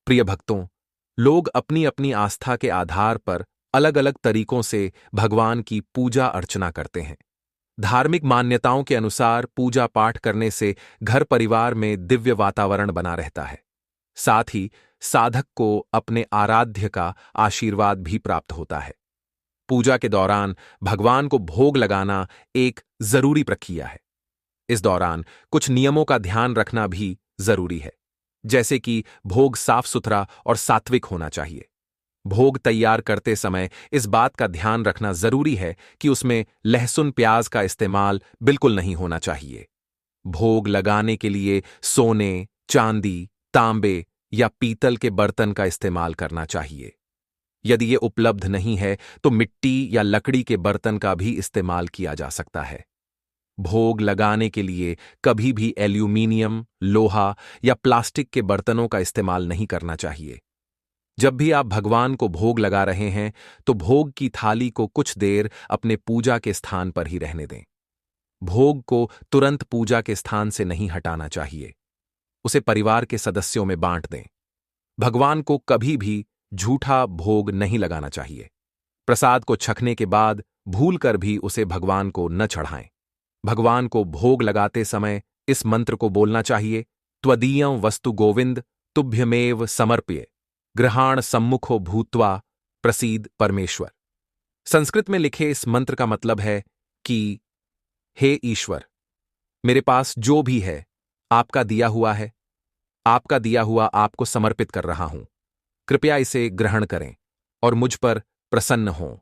प्रिय भक्तों, लोग अपनी अपनी आस्था के आधार पर अलग अलग तरीकों से भगवान की पूजा अर्चना करते हैं। धार्मिक मान्यताओं के अनुसार पूजा पाठ करने से घर परिवार में दिव्य वातावरण बना रहता है। साथ ही साधक को अपने आराध्य का आशीर्वाद भी प्राप्त होता है। पूजा के दौरान भगवान को भोग लगाना एक जरूरी प्रक्रिया है। इस दौरान कुछ नियमों का ध्यान रखना भी जरूरी है, जैसे कि भोग साफ सुथरा और सात्विक होना चाहिए। भोग तैयार करते समय इस बात का ध्यान रखना जरूरी है कि उसमें लहसुन प्याज का इस्तेमाल बिल्कुल नहीं होना चाहिए। भोग लगाने के लिए सोने, चांदी, तांबे या पीतल के बर्तन का इस्तेमाल करना चाहिए। यदि ये उपलब्ध नहीं है तो मिट्टी या लकड़ी के बर्तन का भी इस्तेमाल किया जा सकता है। भोग लगाने के लिए कभी भी एल्यूमीनियम, लोहा या प्लास्टिक के बर्तनों का इस्तेमाल नहीं करना चाहिए। जब भी आप भगवान को भोग लगा रहे हैं तो भोग की थाली को कुछ देर अपने पूजा के स्थान पर ही रहने दें। भोग को तुरंत पूजा के स्थान से नहीं हटाना चाहिए। उसे परिवार के सदस्यों में बांट दें। भगवान को कभी भी झूठा भोग नहीं लगाना चाहिए। प्रसाद को छकने के बाद भूलकर भी उसे भगवान को न चढ़ाएं। भगवान को भोग लगाते समय इस मंत्र को बोलना चाहिए, त्वदीयं वस्तु गोविंद तुभ्यमेव समर्प्य गृहाण सम्मुखो भूत्वा प्रसीद परमेश्वर। संस्कृत में लिखे इस मंत्र का मतलब है कि हे ईश्वर, मेरे पास जो भी है आपका दिया हुआ है। आपका दिया हुआ आपको समर्पित कर रहा हूं। कृपया इसे ग्रहण करें और मुझ पर प्रसन्न हों।